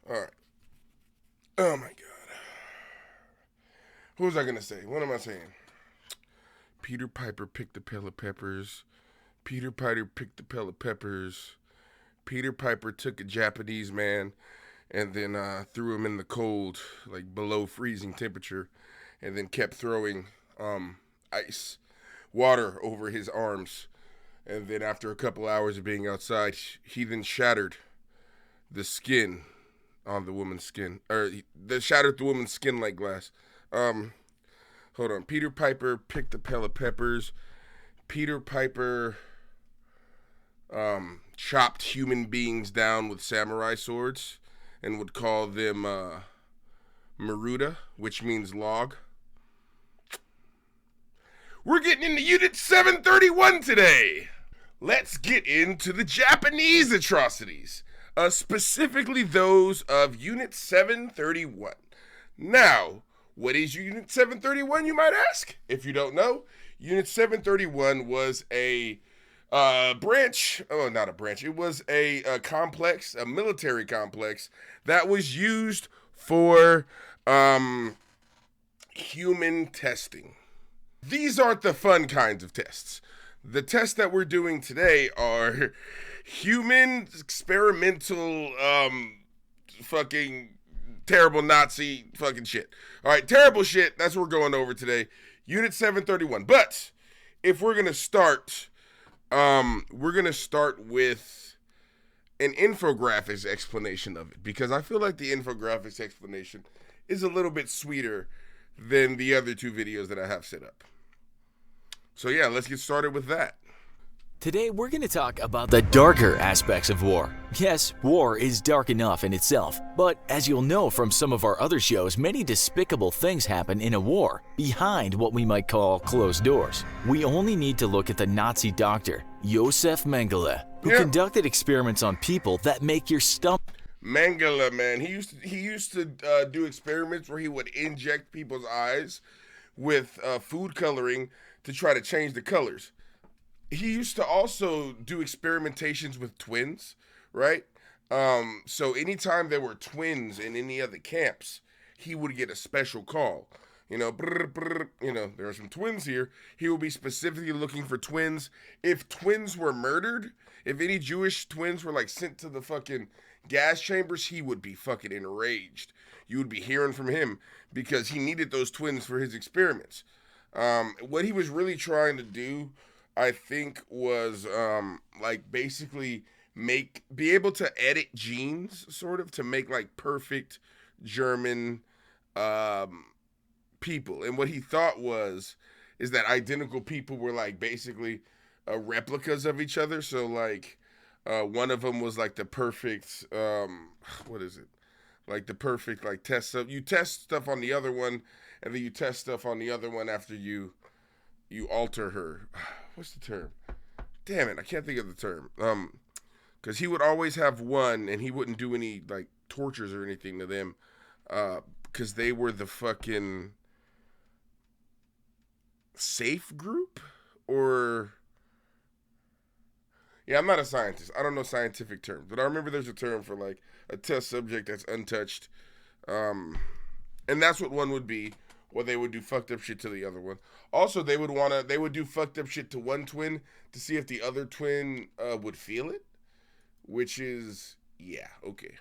All right. Oh my God. What was I gonna say? What am I saying? Peter Piper picked a pail of peppers. Peter Piper picked a pail of peppers. Peter Piper took a Japanese man and then threw him in the cold, like below freezing temperature, and then kept throwing ice water over his arms. And then after a couple hours of being outside, he then shattered the skin on the woman's skin, or they shattered the woman's skin like glass. Hold on. Peter Piper picked a pail of peppers. Peter Piper chopped human beings down with samurai swords and would call them Maruda, which means log. We're getting into Unit 731 today. Let's get into the Japanese atrocities, specifically those of Unit 731. Now, what is Unit 731, you might ask? If you don't know, Unit 731 was a branch, oh, not a branch, it was a complex, a military complex that was used for human testing. These aren't the fun kinds of tests. The tests that we're doing today are human experimental fucking terrible Nazi fucking shit. All right, terrible shit. That's what we're going over today. Unit 731. But if we're going to start, with an infographics explanation of it, because I feel like the infographics explanation is a little bit sweeter than the other two videos that I have set up. So yeah, let's get started with that. Today we're going to talk about the darker aspects of war. Yes, war is dark enough in itself, but as you'll know from some of our other shows, many despicable things happen in a war behind what we might call closed doors. We only need to look at the Nazi doctor, Josef Mengele, who conducted experiments on people that make your stomach. Mengele, man, he used to do experiments where he would inject people's eyes with food coloring to try to change the colors. He used to also do experimentations with twins, right? So anytime there were twins in any of the camps, he would get a special call. You know, there are some twins here. He will be specifically looking for twins. If twins were murdered, if any Jewish twins were like sent to the fucking gas chambers, he would be fucking enraged. You would be hearing from him because he needed those twins for his experiments. What he was really trying to do, I think, was like basically be able to edit genes, sort of, to make like perfect German people. And what he thought is that identical people were like basically replicas of each other. So like one of them was like the perfect what is it? Like the perfect like test stuff. You test stuff on the other one, and then you test stuff on the other one after you alter her. What's the term? Damn it, I can't think of the term. Because he would always have one, and he wouldn't do any like tortures or anything to them, because they were the fucking safe group, or yeah, I'm not a scientist. I don't know scientific terms, but I remember there's a term for like a test subject that's untouched, and that's what one would be. Or they would do fucked up shit to the other one. Also, they would do fucked up shit to one twin to see if the other twin would feel it. Which is, yeah, okay.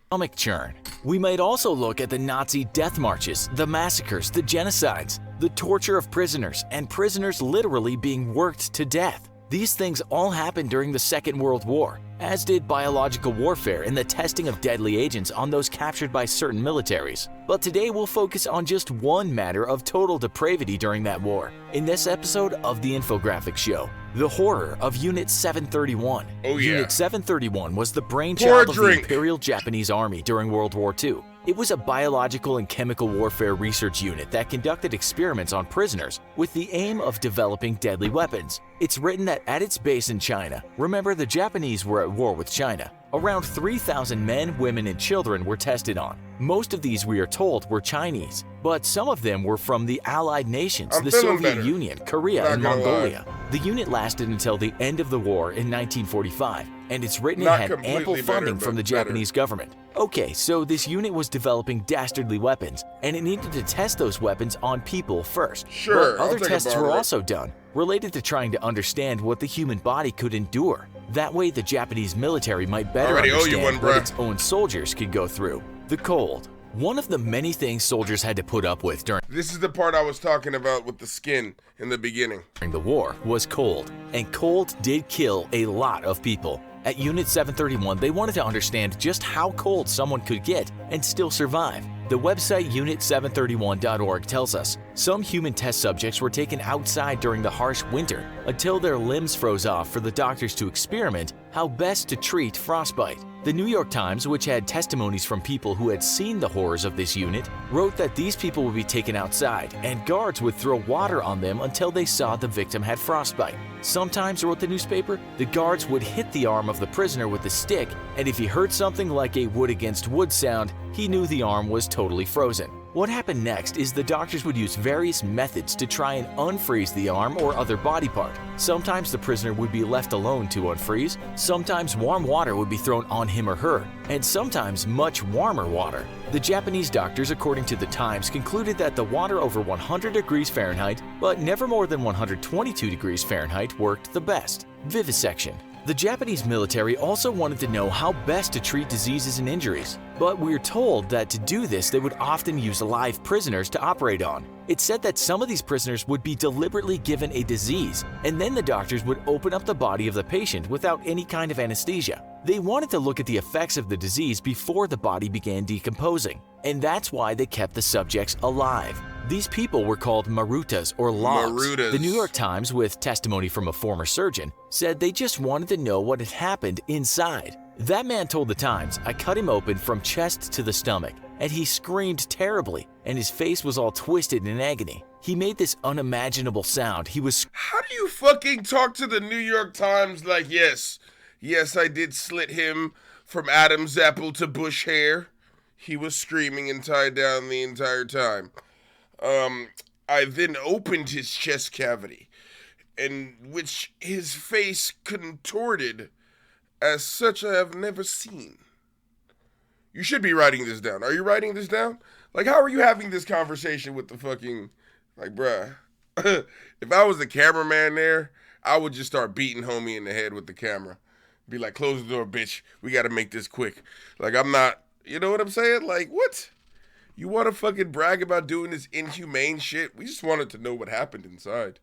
Stomach churn. We might also look at the Nazi death marches, the massacres, the genocides, the torture of prisoners, and prisoners literally being worked to death. These things all happened during the Second World War, as did biological warfare and the testing of deadly agents on those captured by certain militaries. But today we'll focus on just one matter of total depravity during that war, in this episode of the Infographics Show, the horror of Unit 731. Oh yeah. Unit 731 was the brainchild of the Imperial Japanese Army during World War II. It was a biological and chemical warfare research unit that conducted experiments on prisoners with the aim of developing deadly weapons. It's written that at its base in China, remember the Japanese were at war with China, around 3,000 men, women, and children were tested on. Most of these, we are told, were Chinese, but some of them were from the Allied nations, the Soviet Union, Korea, and Mongolia. The unit lasted until the end of the war in 1945, and it's written Not it had completely ample funding better, from the but better. Japanese government. Okay, so this unit was developing dastardly weapons, and it needed to test those weapons on people first. Sure, But I'll other take a tests bar were to it. also done, related to trying to understand what the human body could endure. That way the Japanese military might better Already owe you understand one, what bruh. its own soldiers could go through. The cold. One of the many things soldiers had to put up with during This is the part I was talking about with the skin in the beginning. the war was cold, and cold did kill a lot of people. At Unit 731, they wanted to understand just how cold someone could get and still survive. The website unit731.org tells us some human test subjects were taken outside during the harsh winter until their limbs froze off for the doctors to experiment how best to treat frostbite. The New York Times, which had testimonies from people who had seen the horrors of this unit, wrote that these people would be taken outside and guards would throw water on them until they saw the victim had frostbite. Sometimes, wrote the newspaper, the guards would hit the arm of the prisoner with a stick, and if he heard something like a wood against wood sound, he knew the arm was totally frozen. What happened next is the doctors would use various methods to try and unfreeze the arm or other body part. Sometimes the prisoner would be left alone to unfreeze, sometimes warm water would be thrown on him or her, and sometimes much warmer water. The Japanese doctors, according to the Times, concluded that the water over 100 degrees Fahrenheit, but never more than 122 degrees Fahrenheit, worked the best. Vivisection. The Japanese military also wanted to know how best to treat diseases and injuries, but we're told that to do this they would often use live prisoners to operate on. It said that some of these prisoners would be deliberately given a disease, and then the doctors would open up the body of the patient without any kind of anesthesia. They wanted to look at the effects of the disease before the body began decomposing, and that's why they kept the subjects alive. These people were called marutas or logs. Marutas. The New York Times, with testimony from a former surgeon, said they just wanted to know what had happened inside. That man told the Times, "I cut him open from chest to the stomach, and he screamed terribly, and his face was all twisted in agony. He made this unimaginable sound. He was How do you fucking talk to the New York Times like, yes, I did slit him from Adam's apple to bush hair. He was screaming and tied down the entire time. I then opened his chest cavity, in which his face contorted as such I have never seen." You should be writing this down. Are you writing this down? Like, how are you having this conversation with the fucking, like, bruh, if I was the cameraman there, I would just start beating homie in the head with the camera. Be like, "Close the door, bitch. We gotta make this quick." Like, I'm not, you know what I'm saying? Like, what? You want to fucking brag about doing this inhumane shit? We just wanted to know what happened inside.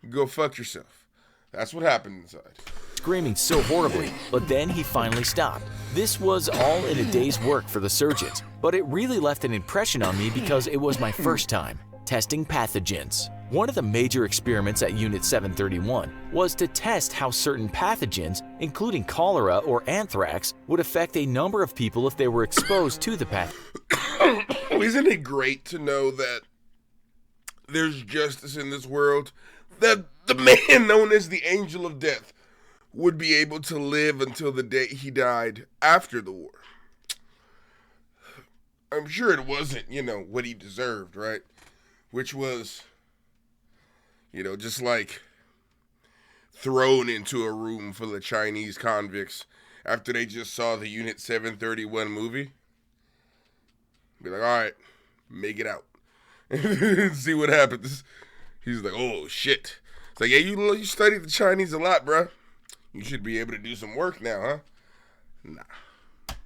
Go fuck yourself. That's what happened inside. screaming so horribly, but then he finally stopped. This was all in a day's work for the surgeons, but it really left an impression on me because it was my first time testing pathogens. One of the major experiments at Unit 731 was to test how certain pathogens, including cholera or anthrax, would affect a number of people if they were exposed to the pathogen. Isn't it great to know that there's justice in this world? That the man known as the Angel of Death would be able to live until the day he died after the war. I'm sure it wasn't, what he deserved, right? Which was, just like thrown into a room full of Chinese convicts after they just saw the Unit 731 movie. Be like, all right, make it out. See what happens. He's like, oh, shit. It's like, yeah, you studied the Chinese a lot, bruh. You should be able to do some work now, huh? Nah.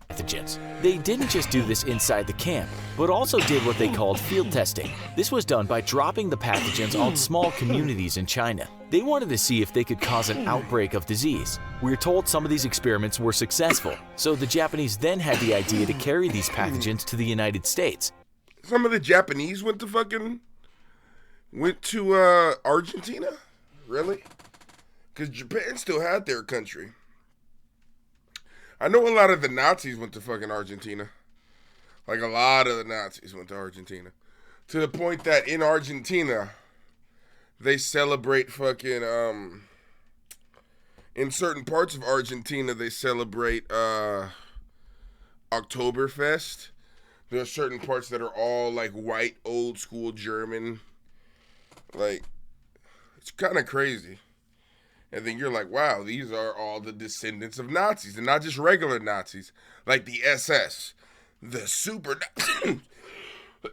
Pathogens. They didn't just do this inside the camp, but also did what they called field testing. This was done by dropping the pathogens on small communities in China. They wanted to see if they could cause an outbreak of disease. We're told some of these experiments were successful, so the Japanese then had the idea to carry these pathogens to the United States. Some of the Japanese went to Argentina? Really? Because Japan still had their country. I know a lot of the Nazis went to fucking Argentina. Like, a lot of the Nazis went to Argentina. To the point that in Argentina, they celebrate fucking, in certain parts of Argentina, they celebrate, Oktoberfest. There are certain parts that are all, like, white, old school German. Like, it's kind of crazy. And then you're like, wow, these are all the descendants of Nazis, and not just regular Nazis, like the SS, the super,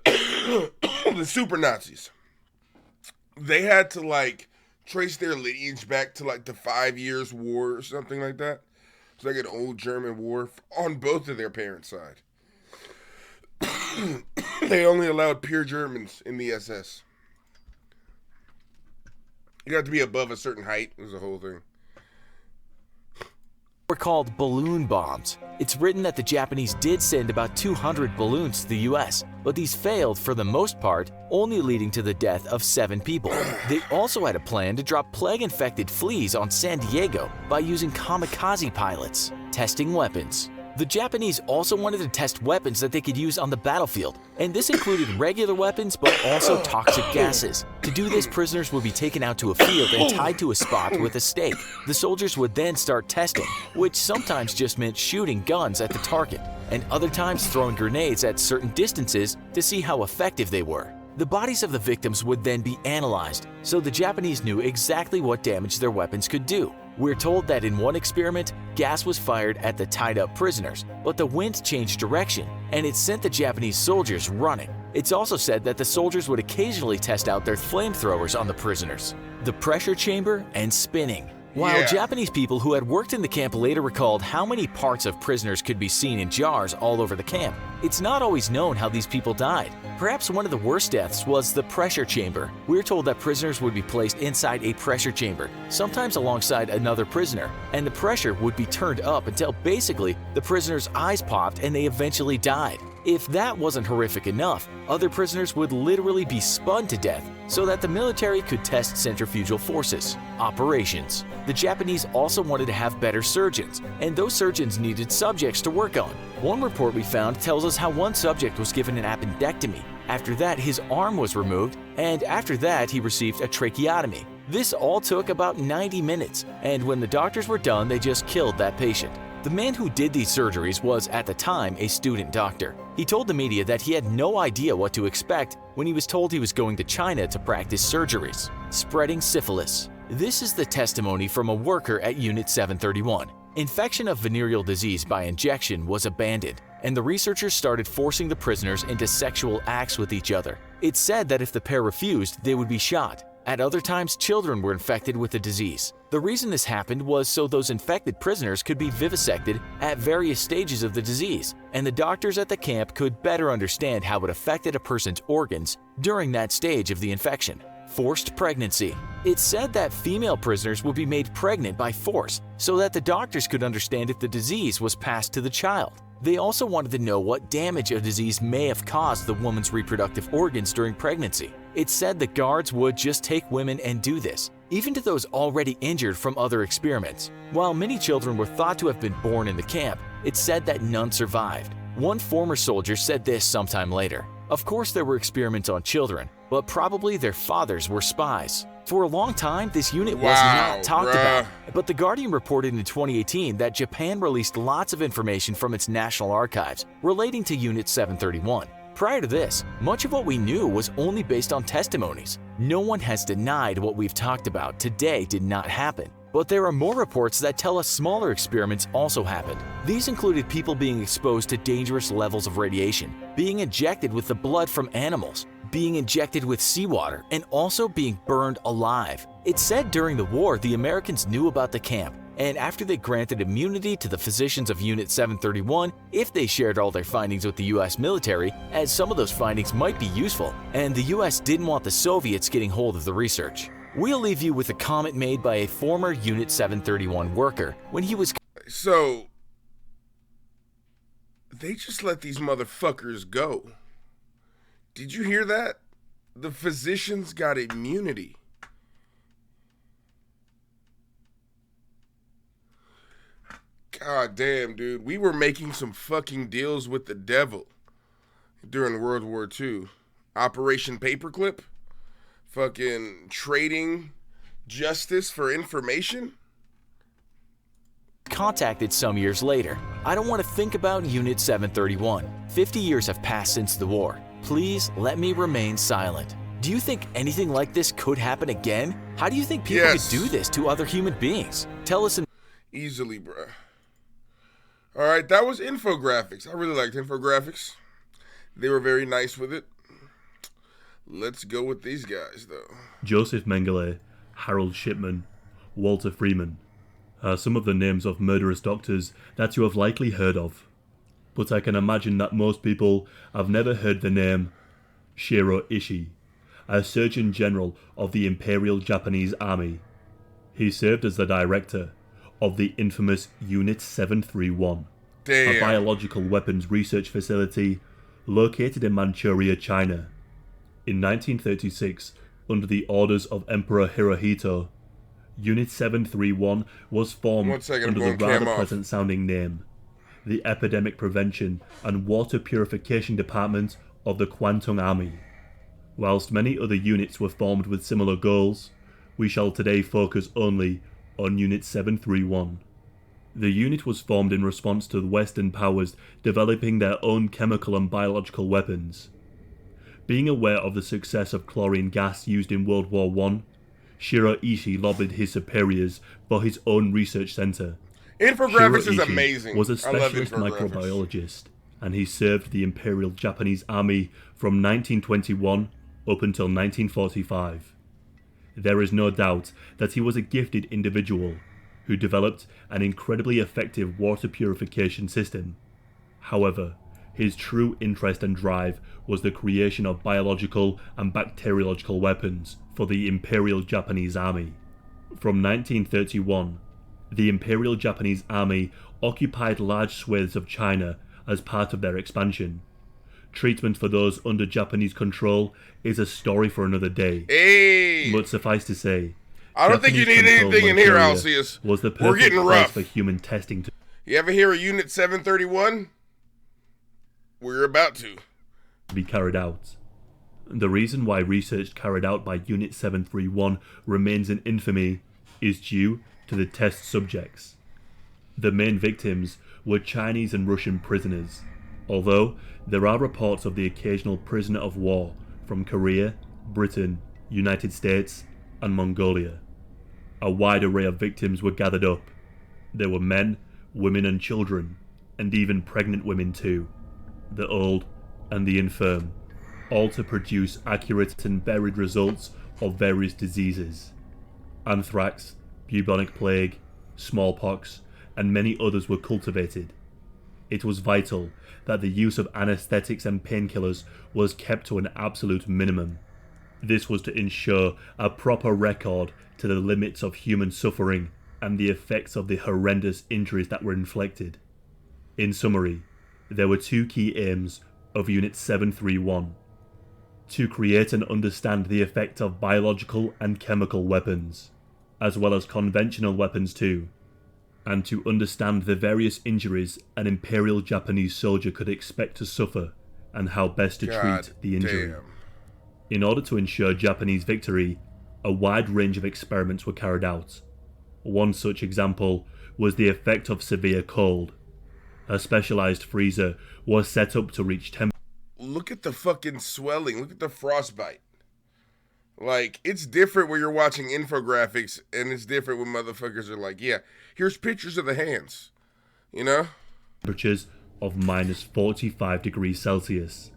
the super Nazis. They had to like trace their lineage back to like the 5 Years' War or something like that. It's like an old German war on both of their parents' side. They only allowed pure Germans in the SS. You have to be above a certain height. It was the whole thing. Were called balloon bombs. It's written that the Japanese did send about 200 balloons to the US, but these failed for the most part, only leading to the death of 7 people. They also had a plan to drop plague-infected fleas on San Diego by using kamikaze pilots, testing weapons. The Japanese also wanted to test weapons that they could use on the battlefield, and this included regular weapons but also toxic gases. To do this, prisoners would be taken out to a field and tied to a spot with a stake. The soldiers would then start testing, which sometimes just meant shooting guns at the target, and other times throwing grenades at certain distances to see how effective they were. The bodies of the victims would then be analyzed, so the Japanese knew exactly what damage their weapons could do. We're told that in one experiment, gas was fired at the tied-up prisoners, but the wind changed direction, and it sent the Japanese soldiers running. It's also said that the soldiers would occasionally test out their flamethrowers on the prisoners. The pressure chamber and spinning. While Japanese people who had worked in the camp later recalled how many parts of prisoners could be seen in jars all over the camp, it's not always known how these people died. Perhaps one of the worst deaths was the pressure chamber. We're told that prisoners would be placed inside a pressure chamber, sometimes alongside another prisoner, and the pressure would be turned up until basically the prisoner's eyes popped and they eventually died. If that wasn't horrific enough, other prisoners would literally be spun to death so that the military could test centrifugal forces. Operations. The Japanese also wanted to have better surgeons, and those surgeons needed subjects to work on. One report we found tells us how one subject was given an appendectomy. After that, his arm was removed, and after that, he received a tracheotomy. This all took about 90 minutes, and when the doctors were done, they just killed that patient. The man who did these surgeries was, at the time, a student doctor. He told the media that he had no idea what to expect when he was told he was going to China to practice surgeries. Spreading syphilis. This is the testimony from a worker at Unit 731. Infection of venereal disease by injection was abandoned, and the researchers started forcing the prisoners into sexual acts with each other. It's said that if the pair refused, they would be shot. At other times, children were infected with the disease. The reason this happened was so those infected prisoners could be vivisected at various stages of the disease, and the doctors at the camp could better understand how it affected a person's organs during that stage of the infection. Forced pregnancy. It's said that female prisoners would be made pregnant by force so that the doctors could understand if the disease was passed to the child. They also wanted to know what damage a disease may have caused the woman's reproductive organs during pregnancy. It's said the guards would just take women and do this, even to those already injured from other experiments. While many children were thought to have been born in the camp, it's said that none survived. One former soldier said this sometime later. Of course, there were experiments on children, but probably their fathers were spies. For a long time, this unit was not talked about, but The Guardian reported in 2018 that Japan released lots of information from its national archives relating to Unit 731. Prior to this, much of what we knew was only based on testimonies. No one has denied what we've talked about today did not happen. But there are more reports that tell us smaller experiments also happened. These included people being exposed to dangerous levels of radiation, being injected with the blood from animals, being injected with seawater, and also being burned alive. It's said during the war the Americans knew about the camp, and after they granted immunity to the physicians of Unit 731 if they shared all their findings with the US military, as some of those findings might be useful, and the US didn't want the Soviets getting hold of the research. We'll leave you with a comment made by a former Unit 731 worker when he was... So, they just let these motherfuckers go. Did you hear that? The physicians got immunity. God damn, dude. We were making some fucking deals with the devil during World War II. Operation Paperclip. Fucking trading justice for information. Contacted some years later. I don't want to think about Unit 731. 50 years have passed since the war. Please let me remain silent. Do you think anything like this could happen again? How do you think people Yes. could do this to other human beings? Tell us in Easily, bruh. All right, that was infographics. I really liked infographics. They were very nice with it. Let's go with these guys, though. Joseph Mengele, Harold Shipman, Walter Freeman are some of the names of murderous doctors that you have likely heard of. But I can imagine that most people have never heard the name Shiro Ishii, a Surgeon General of the Imperial Japanese Army. He served as the director of the infamous Unit 731, a biological weapons research facility located in Manchuria, China. In 1936, under the orders of Emperor Hirohito, Unit 731 was formed under the rather pleasant-sounding name, the Epidemic Prevention and Water Purification Department of the Kwantung Army. Whilst many other units were formed with similar goals, we shall today focus only on Unit 731. The unit was formed in response to the Western powers developing their own chemical and biological weapons. Being aware of the success of chlorine gas used in World War I, Shiro Ishii lobbied his superiors for his own research center. Infographics Shiro is Ishii amazing. was a I love specialist infographics. microbiologist, and he served the Imperial Japanese Army from 1921 up until 1945. There is no doubt that he was a gifted individual who developed an incredibly effective water purification system. However, his true interest and drive was the creation of biological and bacteriological weapons for the Imperial Japanese Army. From 1931, the Imperial Japanese Army occupied large swathes of China as part of their expansion. Treatment for those under Japanese control is a story for another day. Hey! But suffice to say, I don't think you need anything in here, Alcius. Was the We're perfect getting place rough. for human testing to You ever hear of Unit 731? We're about to. be carried out. The reason why research carried out by Unit 731 remains in infamy is due to the test subjects. The main victims were Chinese and Russian prisoners, although there are reports of the occasional prisoner of war from Korea, Britain, United States, and Mongolia. A wide array of victims were gathered up. There were men, women and children, and even pregnant women too, the old and the infirm, all to produce accurate and varied results of various diseases. Anthrax, bubonic plague, smallpox, and many others were cultivated. It was vital that the use of anesthetics and painkillers was kept to an absolute minimum. This was to ensure a proper record to the limits of human suffering and the effects of the horrendous injuries that were inflicted. In summary, there were two key aims of Unit 731: to create and understand the effect of biological and chemical weapons, as well as conventional weapons too, and to understand the various injuries an Imperial Japanese soldier could expect to suffer and how best to treat the injury. Damn. In order to ensure Japanese victory, a wide range of experiments were carried out. One such example was the effect of severe cold. A specialized freezer was set up to reach temperature. Look at the fucking swelling. Look at the frostbite. Like, it's different when you're watching infographics, and it's different when motherfuckers are like, yeah, here's pictures of the hands. You know? Temperatures of minus 45 degrees Celsius.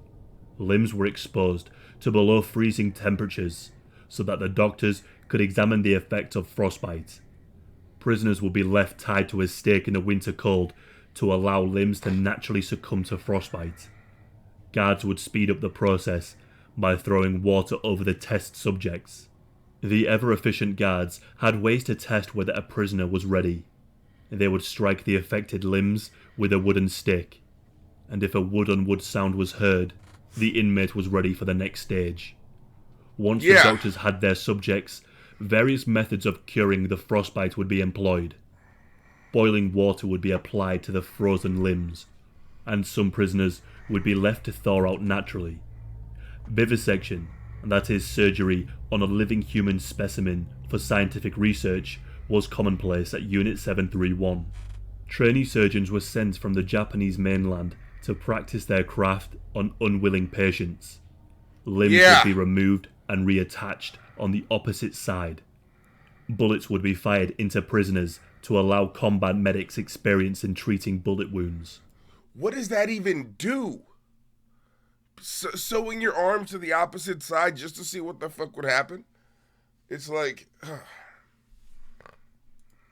Limbs were exposed to below freezing temperatures so that the doctors could examine the effect of frostbite. Prisoners would be left tied to a stake in the winter cold to allow limbs to naturally succumb to frostbite. Guards would speed up the process by throwing water over the test subjects. The ever-efficient guards had ways to test whether a prisoner was ready. They would strike the affected limbs with a wooden stick, and if a wood-on-wood sound was heard, the inmate was ready for the next stage. Once the doctors had their subjects, various methods of curing the frostbite would be employed. Boiling water would be applied to the frozen limbs, and some prisoners would be left to thaw out naturally. Vivisection, that is surgery on a living human specimen for scientific research, was commonplace at Unit 731. Trainee surgeons were sent from the Japanese mainland to practice their craft on unwilling patients. Limbs would be removed and reattached on the opposite side. Bullets would be fired into prisoners to allow combat medics experience in treating bullet wounds. What does that even do? Sewing your arm to the opposite side just to see what the fuck would happen? It's like...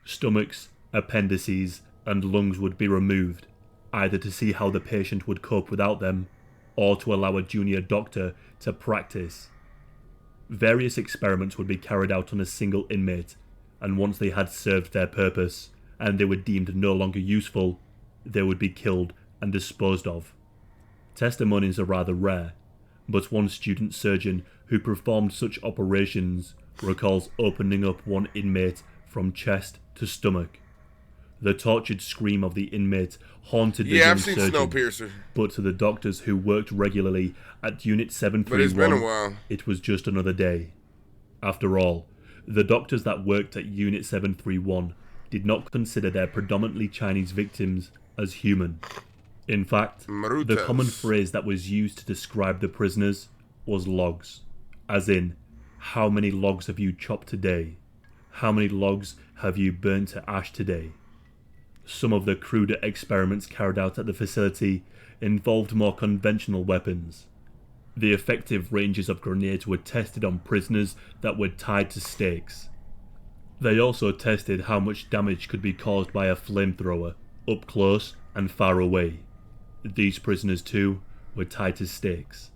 Stomachs, appendices, and lungs would be removed, either to see how the patient would cope without them, or to allow a junior doctor to practice. Various experiments would be carried out on a single inmate, and once they had served their purpose, and they were deemed no longer useful, they would be killed and disposed of. Testimonies are rather rare, but one student surgeon who performed such operations recalls opening up one inmate from chest to stomach. The tortured scream of the inmate haunted the young surgeon, Snowpiercer. but to the doctors who worked regularly at Unit 731, but it's been a while. It was just another day. After all, the doctors that worked at Unit 731 did not consider their predominantly Chinese victims as human. In fact, the common phrase that was used to describe the prisoners was logs, as in, how many logs have you chopped today? How many logs have you burnt to ash today? Some of the cruder experiments carried out at the facility involved more conventional weapons. The effective ranges of grenades were tested on prisoners that were tied to stakes. They also tested how much damage could be caused by a flamethrower, up close and far away. These prisoners too were tied to stakes.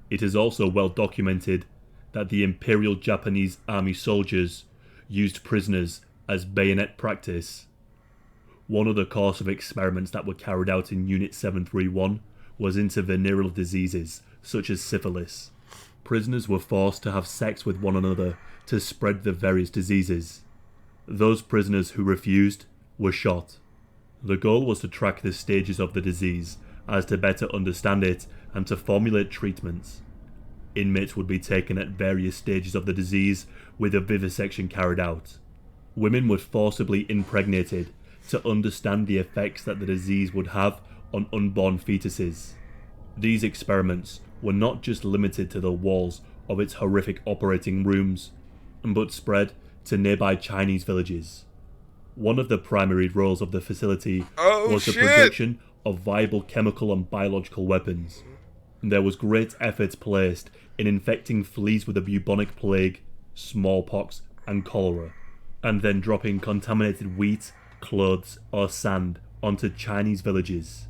It is also well documented that the Imperial Japanese Army soldiers used prisoners as bayonet practice. One other course of experiments that were carried out in Unit 731 was into venereal diseases such as syphilis. Prisoners were forced to have sex with one another to spread the various diseases. Those prisoners who refused were shot. The goal was to track the stages of the disease as to better understand it and to formulate treatments. Inmates would be taken at various stages of the disease with a vivisection carried out. Women were forcibly impregnated to understand the effects that the disease would have on unborn fetuses. These experiments were not just limited to the walls of its horrific operating rooms, but spread to nearby Chinese villages. One of the primary roles of the facility was the production of viable chemical and biological weapons. There was great effort placed in infecting fleas with the bubonic plague, smallpox, and cholera, and then dropping contaminated wheat, clothes, or sand onto Chinese villages.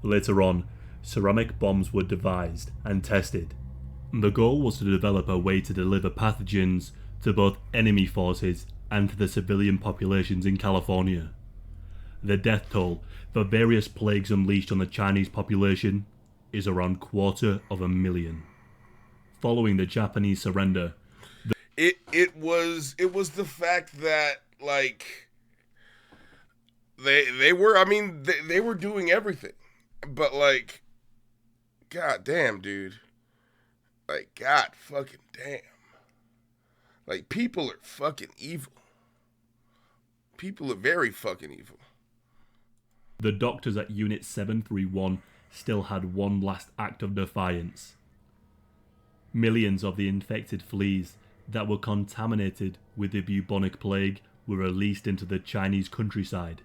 Later on, ceramic bombs were devised and tested. The goal was to develop a way to deliver pathogens to both enemy forces and to the civilian populations in California. The death toll for various plagues unleashed on the Chinese population is around 250,000. Following the Japanese surrender, it was the fact that like they were doing everything, but like, god damn, dude, like, god fucking damn, like, people are fucking evil. People are very fucking evil. The doctors at Unit 731 still had one last act of defiance. Millions of the infected fleas that were contaminated with the bubonic plague were released into the Chinese countryside.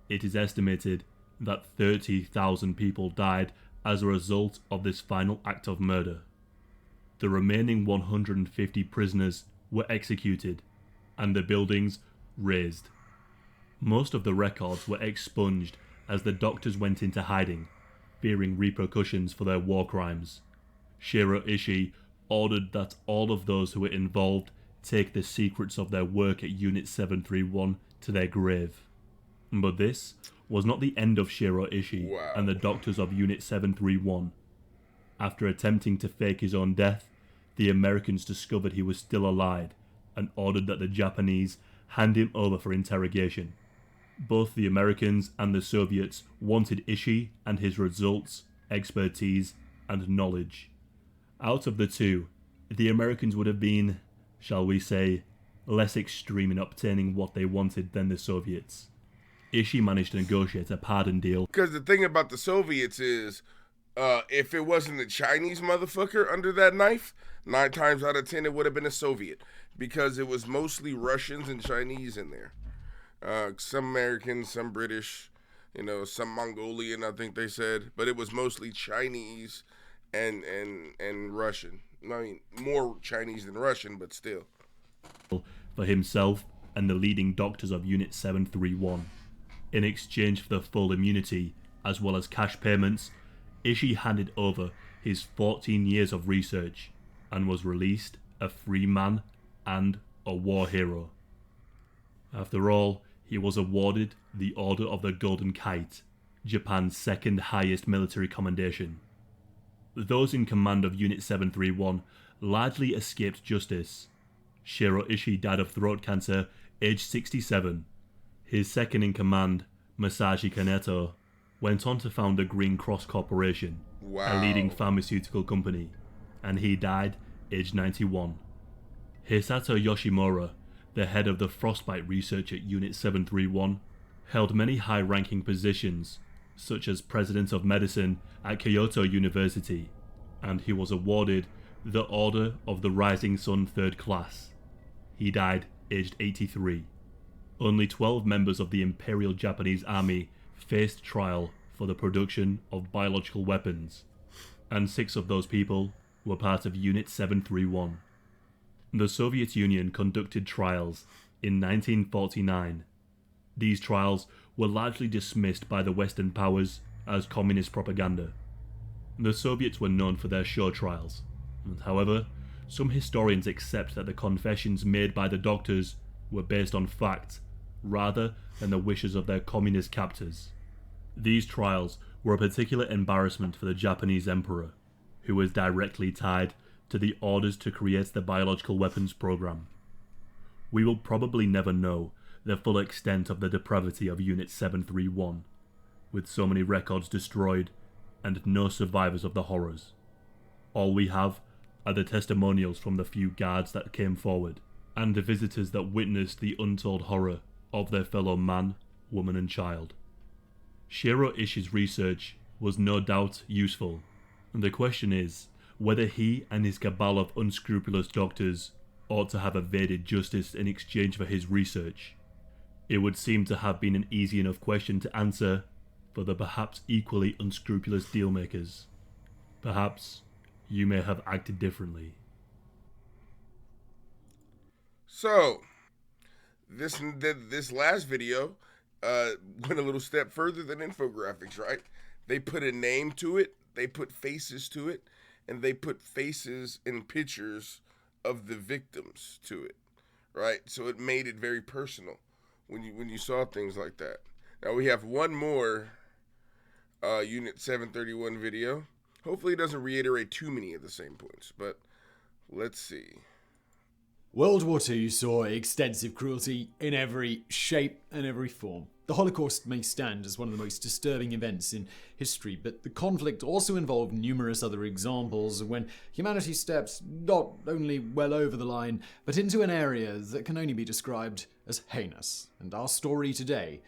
It is estimated that 30,000 people died as a result of this final act of murder. The remaining 150 prisoners were executed, and the buildings razed. Most of the records were expunged as the doctors went into hiding, fearing repercussions for their war crimes. Shiro Ishii ordered that all of those who were involved take the secrets of their work at Unit 731 to their grave. But this was not the end of Shiro Ishii and the doctors of Unit 731. After attempting to fake his own death, the Americans discovered he was still alive and ordered that the Japanese hand him over for interrogation. Both the Americans and the Soviets wanted Ishii and his results, expertise, and knowledge. Out of the two, the Americans would have been, shall we say, less extreme in obtaining what they wanted than the Soviets. Ishii managed to negotiate a pardon deal. Because the thing about the Soviets is, If it wasn't a Chinese motherfucker under that knife, 9 times out of 10 it would have been a Soviet, because it was mostly Russians and Chinese in there. Some Americans, some British, some Mongolian, I think they said, but it was mostly Chinese and Russian. I mean, more Chinese than Russian, but still. For himself and the leading doctors of Unit 731. In exchange for the full immunity, as well as cash payments, Ishii handed over his 14 years of research and was released a free man and a war hero. After all, he was awarded the Order of the Golden Kite, Japan's second highest military commendation. Those in command of Unit 731 largely escaped justice. Shiro Ishii died of throat cancer, aged 67. His second in command, Masashi Kaneto, went on to found the Green Cross Corporation, a leading pharmaceutical company, and he died aged 91. Hisato Yoshimura, the head of the frostbite research at Unit 731, held many high-ranking positions, such as President of Medicine at Kyoto University, and he was awarded the Order of the Rising Sun 3rd Class. He died aged 83. Only 12 members of the Imperial Japanese Army faced trial for the production of biological weapons, and 6 of those people were part of Unit 731. The Soviet Union conducted trials in 1949. These trials were largely dismissed by the Western powers as communist propaganda. The Soviets were known for their show trials. However, some historians accept that the confessions made by the doctors were based on fact, rather than the wishes of their communist captors. These trials were a particular embarrassment for the Japanese emperor, who was directly tied to the orders to create the biological weapons program. We will probably never know the full extent of the depravity of Unit 731, with so many records destroyed and no survivors of the horrors. All we have are the testimonials from the few guards that came forward, and the visitors that witnessed the untold horror of their fellow man, woman and child. Shiro Ishii's research was no doubt useful, and the question is whether he and his cabal of unscrupulous doctors ought to have evaded justice in exchange for his research. It would seem to have been an easy enough question to answer for the perhaps equally unscrupulous dealmakers. Perhaps you may have acted differently. So, this last video went a little step further than infographics, right? They put a name to it, they put faces to it, and they put faces and pictures of the victims to it, right? So it made it very personal when you saw things like that. Now we have one more Unit 731 video. Hopefully it doesn't reiterate too many of the same points, but let's see. World War II saw extensive cruelty in every shape and every form. The Holocaust may stand as one of the most disturbing events in history, but the conflict also involved numerous other examples when humanity steps not only well over the line, but into an area that can only be described as heinous. And our story today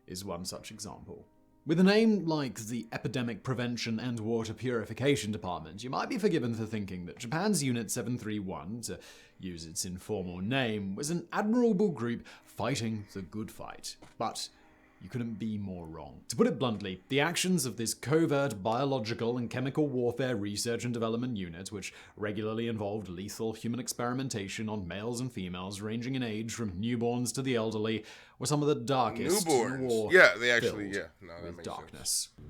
is one such example. With a name like the Epidemic Prevention and Water Purification Department, you might be forgiven for thinking that Japan's Unit 731, to use its informal name, was an admirable group fighting the good fight. But you couldn't be more wrong. To put it bluntly, the actions of this covert biological and chemical warfare research and development unit, which regularly involved lethal human experimentation on males and females ranging in age from newborns to the elderly, were some of the darkest Newborns. war Yeah, they actually, filled yeah. No, that with makes darkness. sense.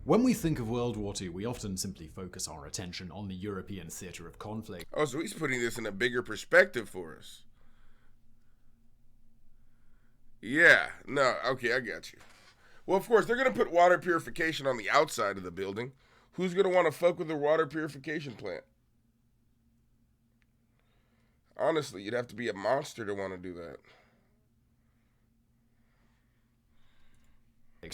When we think of World War II, we often simply focus our attention on the European theater of conflict. Oh, so he's putting this in a bigger perspective for us. Yeah, no, okay, I got you. Well, of course, they're going to put water purification on the outside of the building. Who's going to want to fuck with a water purification plant? Honestly, you'd have to be a monster to want to do that.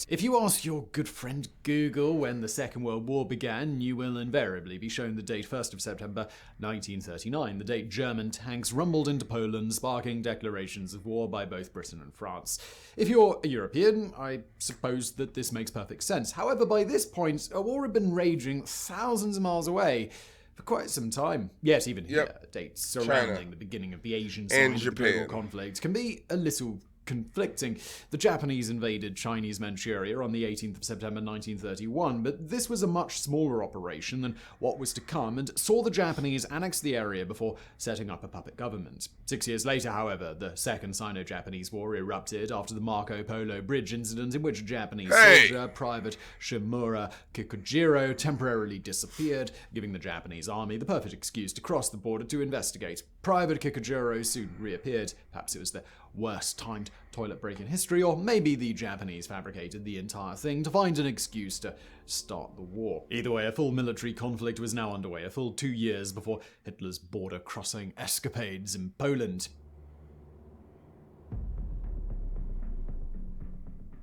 If you ask your good friend Google when the Second World War began, you will invariably be shown the date 1st of September 1939, the date German tanks rumbled into Poland, sparking declarations of war by both Britain and France. If you're a European, I suppose that this makes perfect sense. However, by this point, a war had been raging thousands of miles away for quite some time. Yet even here, dates surrounding China. The beginning of the Asian And side of the global Japan. conflict can be a little conflicting. The Japanese invaded Chinese Manchuria on the 18th of September 1931, but this was a much smaller operation than what was to come and saw the Japanese annex the area before setting up a puppet government. 6 years later, however, the Second Sino-Japanese War erupted after the Marco Polo Bridge incident, in which a Japanese soldier, Private Shimura Kikujiro, temporarily disappeared, giving the Japanese army the perfect excuse to cross the border to investigate. Private Kikujiro soon reappeared. Perhaps it was the worst timed toilet break in history, or maybe the Japanese fabricated the entire thing to find an excuse to start the war. Either way, a full military conflict was now underway, a full 2 years before Hitler's border-crossing escapades in Poland.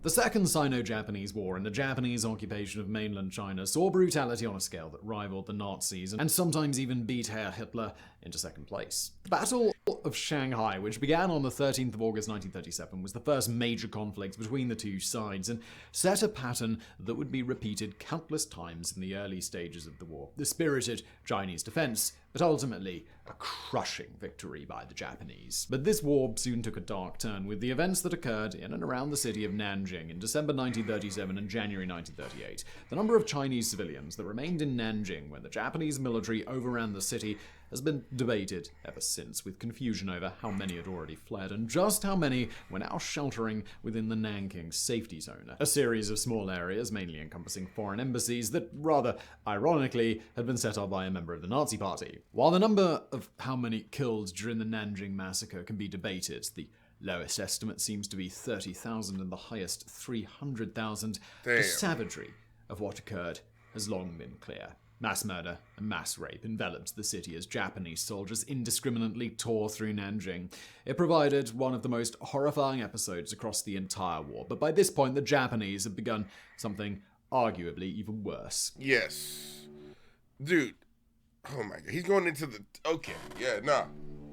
The Second Sino-Japanese War and the Japanese occupation of mainland China saw brutality on a scale that rivaled the Nazis and sometimes even beat Herr Hitler into second place. The Battle of Shanghai, which began on the 13th of August 1937, was the first major conflict between the two sides and set a pattern that would be repeated countless times in the early stages of the war. The spirited Chinese defense, but ultimately a crushing victory by the Japanese. But this war soon took a dark turn with the events that occurred in and around the city of Nanjing in December 1937 and January 1938. The number of Chinese civilians that remained in Nanjing when the Japanese military overran the city has been debated ever since, with confusion over how many had already fled and just how many were now sheltering within the Nanking safety zone, a series of small areas mainly encompassing foreign embassies that, rather ironically, had been set up by a member of the Nazi Party. While the number of how many killed during the Nanjing massacre can be debated, the lowest estimate seems to be 30,000 and the highest 300,000. The savagery of what occurred has long been clear. Mass murder and mass rape enveloped the city as Japanese soldiers indiscriminately tore through Nanjing. It provided one of the most horrifying episodes across the entire war, but by this point the Japanese had begun something arguably even worse. Yes. Dude. Oh my god. He's going into the... Okay. Yeah, nah.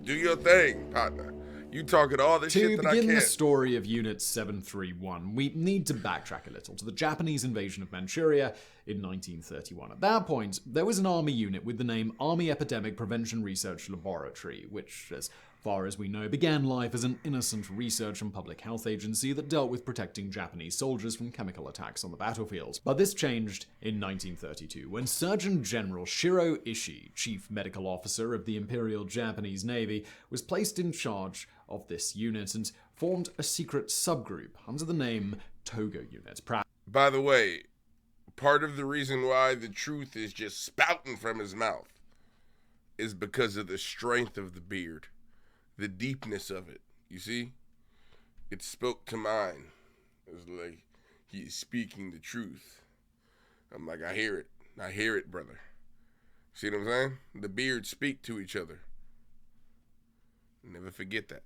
Do your thing, partner. You talking all this shit that I can't. To begin the story of Unit 731, we need to backtrack a little to the Japanese invasion of Manchuria in 1931. At that point, there was an army unit with the name Army Epidemic Prevention Research Laboratory, which, as far as we know, began life as an innocent research and public health agency that dealt with protecting Japanese soldiers from chemical attacks on the battlefield. But this changed in 1932, when Surgeon General Shiro Ishii, Chief Medical Officer of the Imperial Japanese Navy, was placed in charge of this unit and formed a secret subgroup under the name Togo Unit. By the way, part of the reason why the truth is just spouting from his mouth is because of the strength of the beard, the deepness of it. You see? It spoke to mine. It was like he is speaking the truth. I'm like, I hear it. I hear it, brother. See what I'm saying? The beards speak to each other. Never forget that.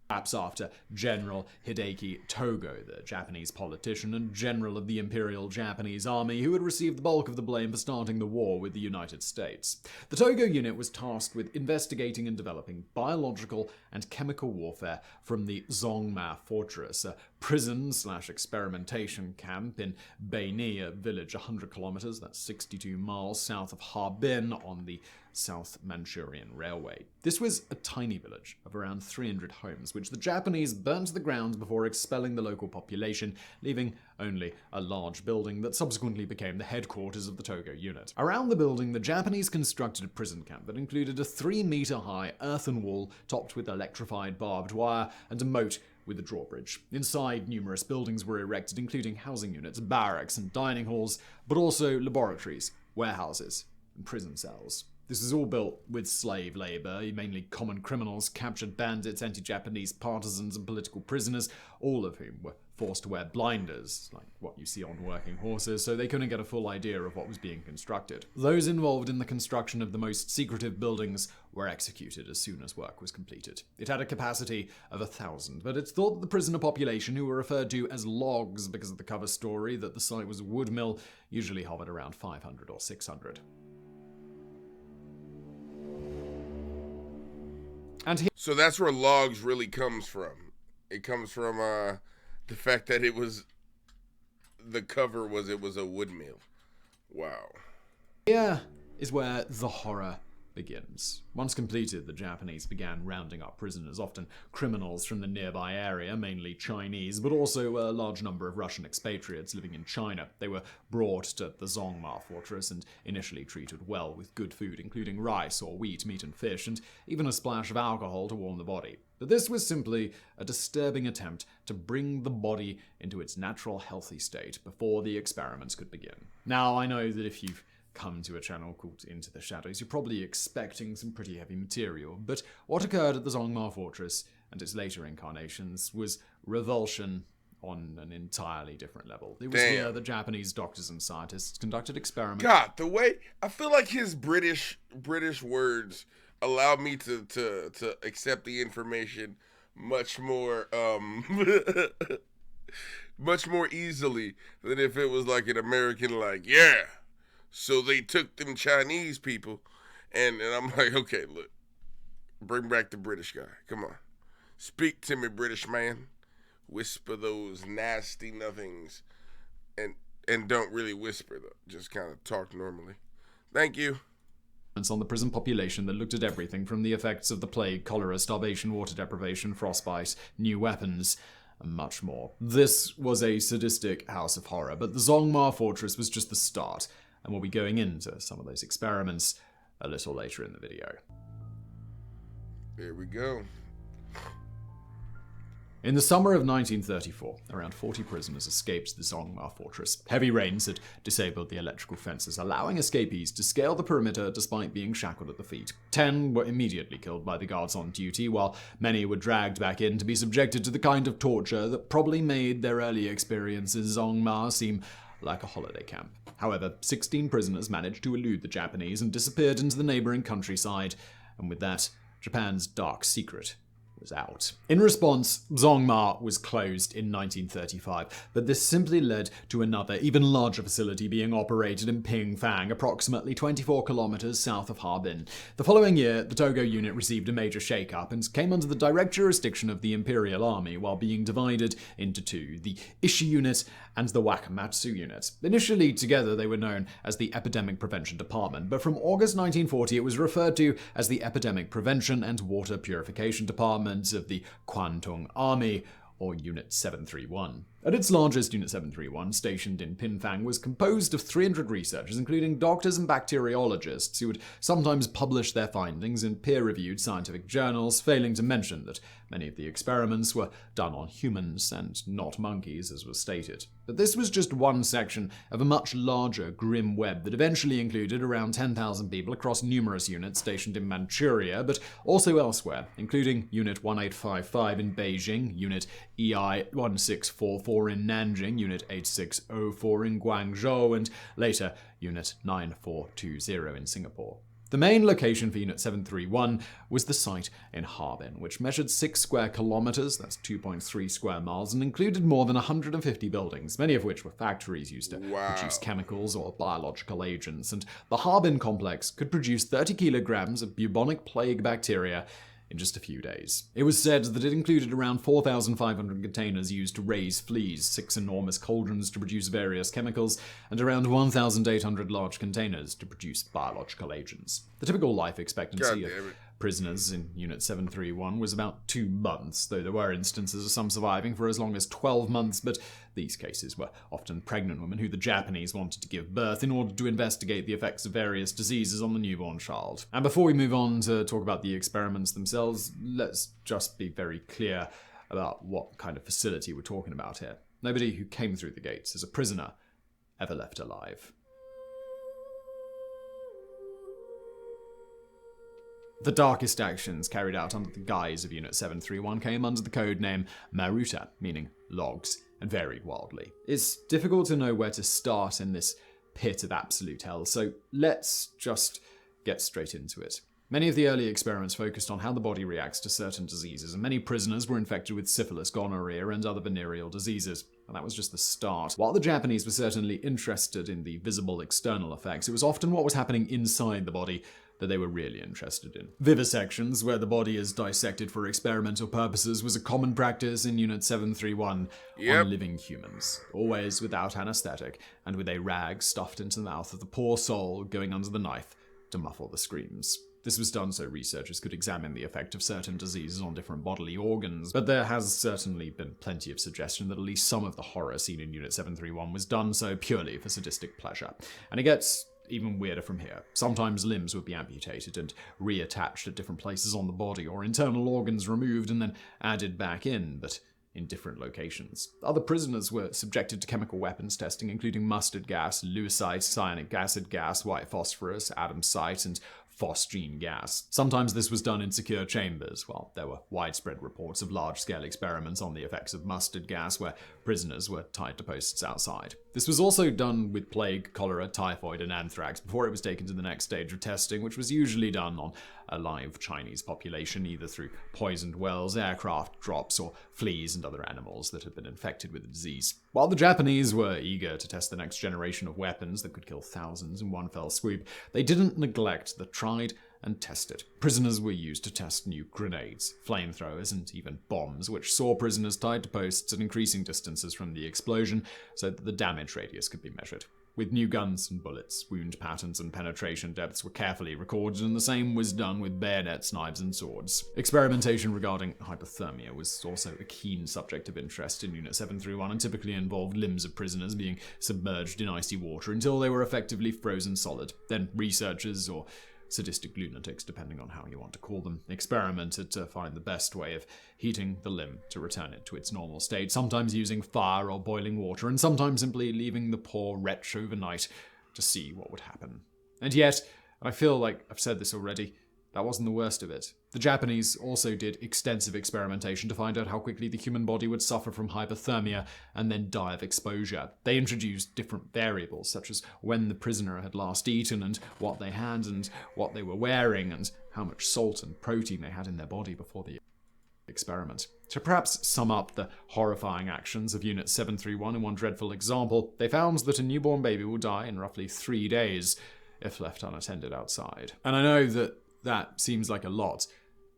Perhaps after General Hideki Togo, the Japanese politician and general of the Imperial Japanese Army, who had received the bulk of the blame for starting the war with the United States. The Togo unit was tasked with investigating and developing biological and chemical warfare from the Zongma Fortress, a prison/experimentation camp in Beini, a village 100 kilometers, that's 62 miles south of Harbin on the South Manchurian Railway. This was a tiny village of around 300 homes, which the Japanese burnt to the ground before expelling the local population, leaving only a large building that subsequently became the headquarters of the Togo unit. Around the building, the Japanese constructed a prison camp that included a 3-meter-high earthen wall topped with electrified barbed wire and a moat with a drawbridge. Inside, numerous buildings were erected, including housing units, barracks, and dining halls, but also laboratories, warehouses, and prison cells. This was all built with slave labor, mainly common criminals, captured bandits, anti-Japanese partisans, and political prisoners, all of whom were forced to wear blinders, like what you see on working horses, so they couldn't get a full idea of what was being constructed. Those involved in the construction of the most secretive buildings were executed as soon as work was completed. It had a capacity of 1,000, but it's thought that the prisoner population, who were referred to as logs because of the cover story that the site was a wood mill, usually hovered around 500 or 600. So that's where logs really comes from. It comes from the fact that it was a wood mill. Wow. Here is where the horror begins. Once completed, the Japanese began rounding up prisoners, often criminals from the nearby area, mainly Chinese, but also a large number of Russian expatriates living in China. They were brought to the Zongma fortress and initially treated well with good food, including rice or wheat, meat and fish, and even a splash of alcohol to warm the body. But this was simply a disturbing attempt to bring the body into its natural, healthy state before the experiments could begin. Now, I know that if you've come to a channel called Into the Shadows, you're probably expecting some pretty heavy material, but what occurred at the Zongma Fortress and its later incarnations was revulsion on an entirely different level. It was here that Japanese doctors and scientists conducted experiments. God, the way I feel like his British words allow me to accept the information much more much more easily than if it was like an American, like, yeah. So they took them Chinese people, and I'm like, okay, look, bring back the British guy. Come on. Speak to me, British man. Whisper those nasty nothings. And don't really whisper, though. Just kind of talk normally. Thank you. On the prison population that looked at everything from the effects of the plague, cholera, starvation, water deprivation, frostbite, new weapons, and much more. This was a sadistic house of horror, but the Zongma Fortress was just the start. And we'll be going into some of those experiments a little later in the video. There we go. In the summer of 1934, around 40 prisoners escaped the Zongma Fortress. Heavy rains had disabled the electrical fences, allowing escapees to scale the perimeter despite being shackled at the feet. 10 were immediately killed by the guards on duty, while many were dragged back in to be subjected to the kind of torture that probably made their early experiences in Zongma seem like a holiday camp. However, 16 prisoners managed to elude the Japanese and disappeared into the neighboring countryside, and with that, Japan's dark secret was out. In response, Zongma was closed in 1935, but this simply led to another, even larger facility being operated in Pingfang, approximately 24 kilometers south of Harbin. The following year, the Togo unit received a major shake-up and came under the direct jurisdiction of the Imperial Army while being divided into two, the Ishi unit and the Wakamatsu unit. Initially together, they were known as the Epidemic Prevention Department, but from August 1940, it was referred to as the Epidemic Prevention and Water Purification Department of the Kwantung Army, or Unit 731. At its largest, Unit 731, stationed in Pingfang, was composed of 300 researchers, including doctors and bacteriologists, who would sometimes publish their findings in peer-reviewed scientific journals, failing to mention that many of the experiments were done on humans and not monkeys, as was stated. But this was just one section of a much larger, grim web that eventually included around 10,000 people across numerous units stationed in Manchuria, but also elsewhere, including Unit 1855 in Beijing, Unit EI 1644 in Nanjing, Unit 8604 in Guangzhou, and later Unit 9420 in Singapore. The main location for Unit 731 was the site in Harbin, which measured 6 square kilometers, that's 2.3 square miles, and included more than 150 buildings, many of which were factories used to produce chemicals or biological agents, and the Harbin complex could produce 30 kilograms of bubonic plague bacteria in just a few days. It was said that it included around 4,500 containers used to raise fleas, 6 enormous cauldrons to produce various chemicals, and around 1,800 large containers to produce biological agents. The typical life expectancy of prisoners in Unit 731 was about 2 months, though there were instances of some surviving for as long as 12 months, but these cases were often pregnant women who the Japanese wanted to give birth in order to investigate the effects of various diseases on the newborn child. And before we move on to talk about the experiments themselves, let's just be very clear about what kind of facility we're talking about here. Nobody who came through the gates as a prisoner ever left alive. The darkest actions carried out under the guise of Unit 731 came under the code name Maruta, meaning logs, and varied wildly. It's difficult to know where to start in this pit of absolute hell, so let's just get straight into it. Many of the early experiments focused on how the body reacts to certain diseases, and many prisoners were infected with syphilis, gonorrhea, and other venereal diseases. And that was just the start. While the Japanese were certainly interested in the visible external effects, it was often what was happening inside the body that they were really interested in. Vivisections, where the body is dissected for experimental purposes, was a common practice in Unit 731 on living humans, always without anesthetic, and with a rag stuffed into the mouth of the poor soul going under the knife to muffle the screams. This was done so researchers could examine the effect of certain diseases on different bodily organs, but there has certainly been plenty of suggestion that at least some of the horror seen in Unit 731 was done so purely for sadistic pleasure. And it gets even weirder from here. Sometimes limbs would be amputated and reattached at different places on the body, or internal organs removed and then added back in, but in different locations. Other prisoners were subjected to chemical weapons testing, including mustard gas, leucite, cyanic acid gas, white phosphorus, adamsite, and phosgene gas. Sometimes this was done in secure chambers, while there were widespread reports of large-scale experiments on the effects of mustard gas where prisoners were tied to posts outside. This was also done with plague, cholera, typhoid, and anthrax before it was taken to the next stage of testing, which was usually done on a live Chinese population, either through poisoned wells, aircraft drops, or fleas and other animals that had been infected with the disease. While the Japanese were eager to test the next generation of weapons that could kill thousands in one fell swoop, they didn't neglect the tried and tested. Prisoners were used to test new grenades, flamethrowers, and even bombs, which saw prisoners tied to posts at increasing distances from the explosion so that the damage radius could be measured. With new guns and bullets, wound patterns and penetration depths were carefully recorded, and the same was done with bayonets, knives, and swords. Experimentation regarding hypothermia was also a keen subject of interest in Unit 731 and typically involved limbs of prisoners being submerged in icy water until they were effectively frozen solid. Then researchers, or sadistic lunatics, depending on how you want to call them, experimented to find the best way of heating the limb to return it to its normal state, sometimes using fire or boiling water, and sometimes simply leaving the poor wretch overnight to see what would happen. And yet, I feel like I've said this already, that wasn't the worst of it. The Japanese also did extensive experimentation to find out how quickly the human body would suffer from hypothermia and then die of exposure. They introduced different variables, such as when the prisoner had last eaten and what they had and what they were wearing and how much salt and protein they had in their body before the experiment. To perhaps sum up the horrifying actions of Unit 731 in one dreadful example, they found that a newborn baby will die in roughly 3 days if left unattended outside. And I know that seems like a lot,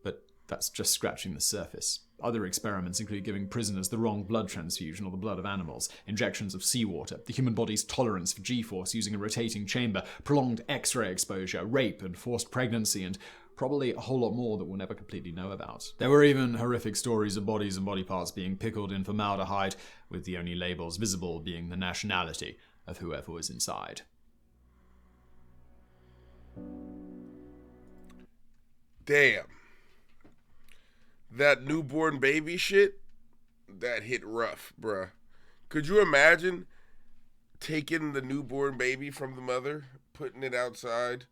but that's just scratching the surface. Other experiments include giving prisoners the wrong blood transfusion or the blood of animals, injections of seawater, the human body's tolerance for G-force using a rotating chamber, prolonged X-ray exposure, rape and forced pregnancy, and probably a whole lot more that we'll never completely know about. There were even horrific stories of bodies and body parts being pickled in formaldehyde, with the only labels visible being the nationality of whoever was inside. Damn. That newborn baby shit, that hit rough, bruh. Could you imagine taking the newborn baby from the mother, putting it outside?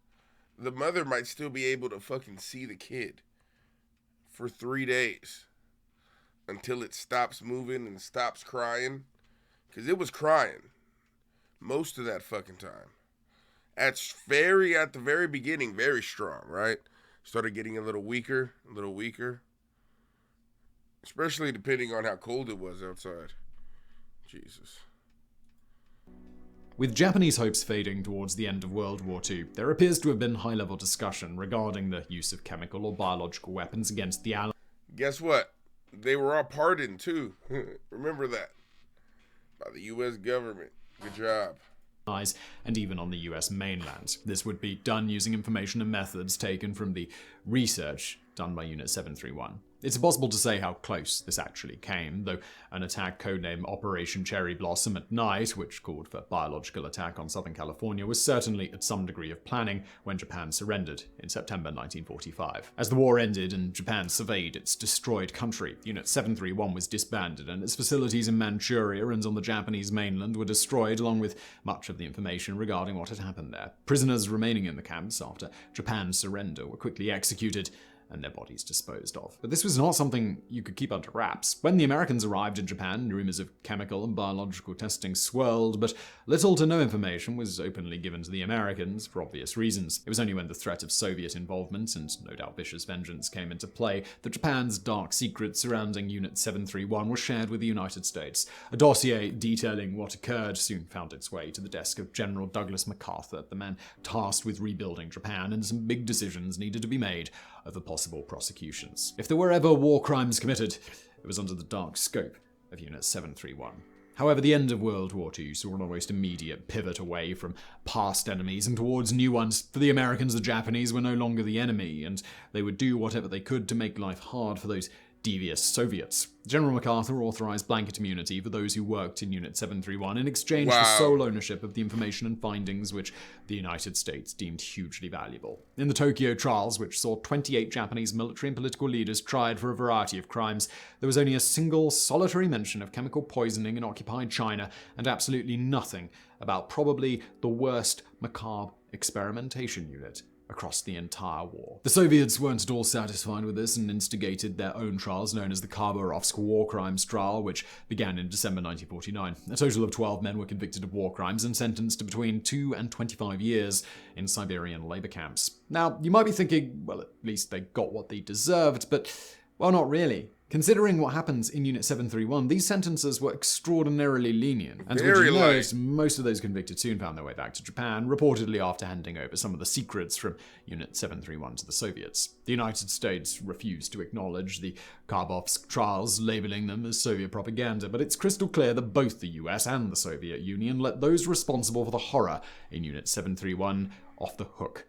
The mother might still be able to fucking see the kid for 3 days until it stops moving and stops crying. Because it was crying most of that fucking time. At the very beginning, very strong, right? Started getting a little weaker. Especially depending on how cold it was outside. Jesus. With Japanese hopes fading towards the end of World War II, there appears to have been high-level discussion regarding the use of chemical or biological weapons against the Allies. Guess what? They were all pardoned, too. Remember that. By the U.S. government. Good job. And even on the US mainland. This would be done using information and methods taken from the research done by Unit 731. It's impossible to say how close this actually came, though an attack codenamed Operation Cherry Blossom at night, which called for biological attack on Southern California, was certainly at some degree of planning when Japan surrendered in September 1945. As the war ended and Japan surveyed its destroyed country, Unit 731 was disbanded and its facilities in Manchuria and on the Japanese mainland were destroyed, along with much of the information regarding what had happened there. Prisoners remaining in the camps after Japan's surrender were quickly executed and their bodies disposed of. But this was not something you could keep under wraps. When the Americans arrived in Japan, rumors of chemical and biological testing swirled, but little to no information was openly given to the Americans for obvious reasons. It was only when the threat of Soviet involvement, and no doubt vicious vengeance, came into play that Japan's dark secrets surrounding Unit 731 were shared with the United States. A dossier detailing what occurred soon found its way to the desk of General Douglas MacArthur, the man tasked with rebuilding Japan, and some big decisions needed to be made over possible prosecutions. If there were ever war crimes committed, it was under the dark scope of Unit 731. However, the end of World War II saw an almost immediate pivot away from past enemies and towards new ones. For the Americans, the Japanese were no longer the enemy, and they would do whatever they could to make life hard for those devious Soviets. General MacArthur authorized blanket immunity for those who worked in Unit 731 in exchange for sole ownership of the information and findings which the United States deemed hugely valuable. In the Tokyo trials, which saw 28 Japanese military and political leaders tried for a variety of crimes, there was only a single solitary mention of chemical poisoning in occupied China, and absolutely nothing about probably the worst macabre experimentation unit across the entire war. The Soviets weren't at all satisfied with this and instigated their own trials known as the Khabarovsk War Crimes Trial, which began in December 1949. A total of 12 men were convicted of war crimes and sentenced to between 2 and 25 years in Siberian labor camps. Now, you might be thinking, well, at least they got what they deserved, but, well, not really. Considering what happens in Unit 731, these sentences were extraordinarily lenient. And would you know, most of those convicted soon found their way back to Japan, reportedly after handing over some of the secrets from Unit 731 to the Soviets. The United States refused to acknowledge the Khabarovsk trials, labeling them as Soviet propaganda, but it's crystal clear that both the US and the Soviet Union let those responsible for the horror in Unit 731 off the hook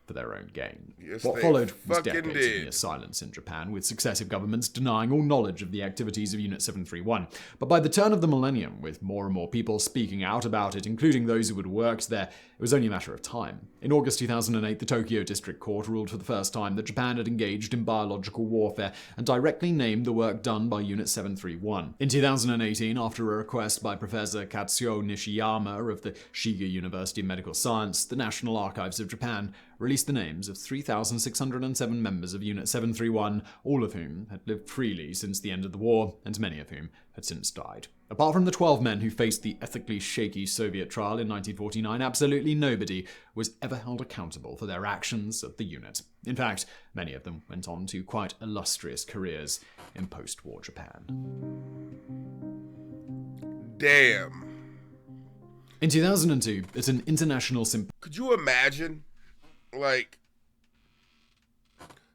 for their own gain. Yes, what followed was decades did. of near silence in Japan, with successive governments denying all knowledge of the activities of Unit 731. But by the turn of the millennium, with more and more people speaking out about it, including those who had worked there, it was only a matter of time. In August 2008, the Tokyo District Court ruled for the first time that Japan had engaged in biological warfare and directly named the work done by Unit 731. In 2018, after a request by Professor Katsuo Nishiyama of the Shiga University of Medical Science, the National Archives of Japan released the names of 3,607 members of Unit 731, all of whom had lived freely since the end of the war, and many of whom had since died. Apart from the 12 men who faced the ethically shaky Soviet trial in 1949, absolutely nobody was ever held accountable for their actions at the unit. In fact, many of them went on to quite illustrious careers in post-war Japan. Damn. In 2002, at an international Could you imagine, like,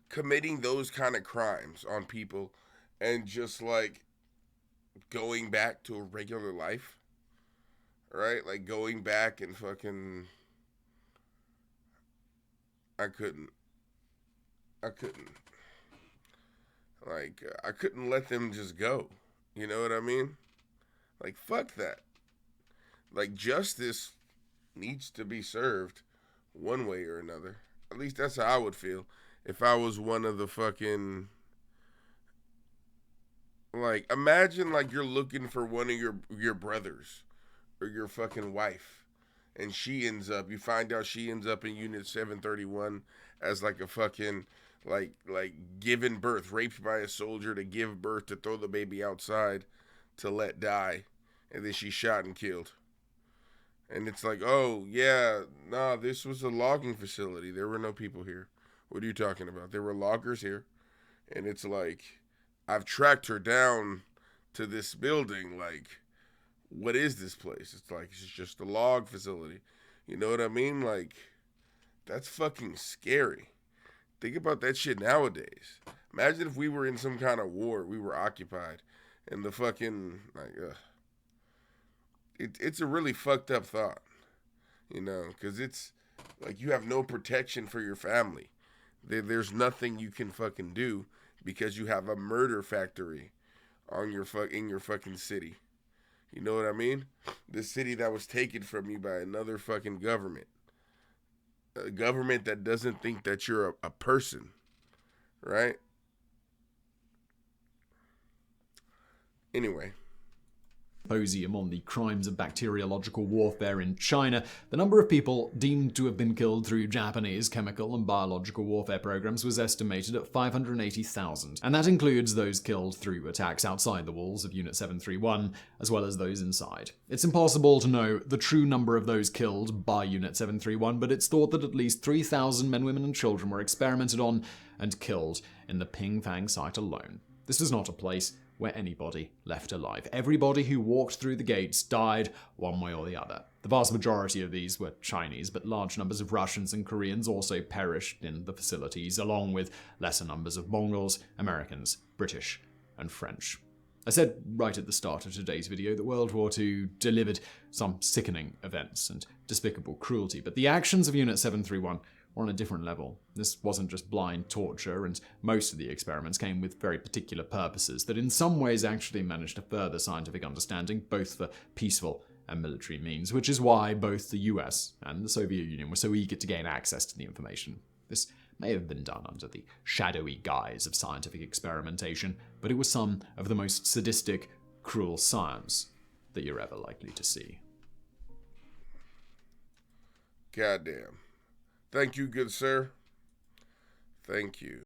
committing those kind of crimes on people and just, like, going back to a regular life? Right? Like, going back and fucking... I couldn't. Like, I couldn't let them just go. You know what I mean? Like, fuck that. Like, justice needs to be served one way or another. At least that's how I would feel if I was one of the fucking... Like, imagine, like, you're looking for one of your brothers or your fucking wife, and you find out she ends up in Unit 731 as, like, a fucking, like given birth, raped by a soldier to give birth, to throw the baby outside to let die, and then she's shot and killed. And it's like, oh, yeah, nah, this was a logging facility. There were no people here. What are you talking about? There were loggers here. And it's like, I've tracked her down to this building. Like, what is this place? It's like, it's just a log facility. You know what I mean? Like, that's fucking scary. Think about that shit nowadays. Imagine if we were in some kind of war. We were occupied. And the fucking, like, It's a really fucked up thought, you know, because it's like you have no protection for your family. There's nothing you can fucking do because you have a murder factory on your in your fucking city. You know what I mean? The city that was taken from you by another fucking government. A government that doesn't think that you're a person, right? Anyway. Symposium on the crimes of bacteriological warfare in China, the number of people deemed to have been killed through Japanese chemical and biological warfare programs was estimated at 580,000, and that includes those killed through attacks outside the walls of Unit 731, as well as those inside. It's impossible to know the true number of those killed by Unit 731, but it's thought that at least 3,000 men, women, and children were experimented on and killed in the Pingfang site alone. This is not a place where anybody left alive. Everybody who walked through the gates died one way or the other. The vast majority of these were Chinese, but large numbers of Russians and Koreans also perished in the facilities, along with lesser numbers of Mongols, Americans, British, and French. I said right at the start of today's video that World War II delivered some sickening events and despicable cruelty, but the actions of Unit 731 were on a different level. This wasn't just blind torture, and most of the experiments came with very particular purposes that in some ways actually managed to further scientific understanding, both for peaceful and military means, which is why both the US and the Soviet Union were so eager to gain access to the information. This may have been done under the shadowy guise of scientific experimentation, but it was some of the most sadistic, cruel science that you're ever likely to see. Goddamn. Thank you, good sir. Thank you.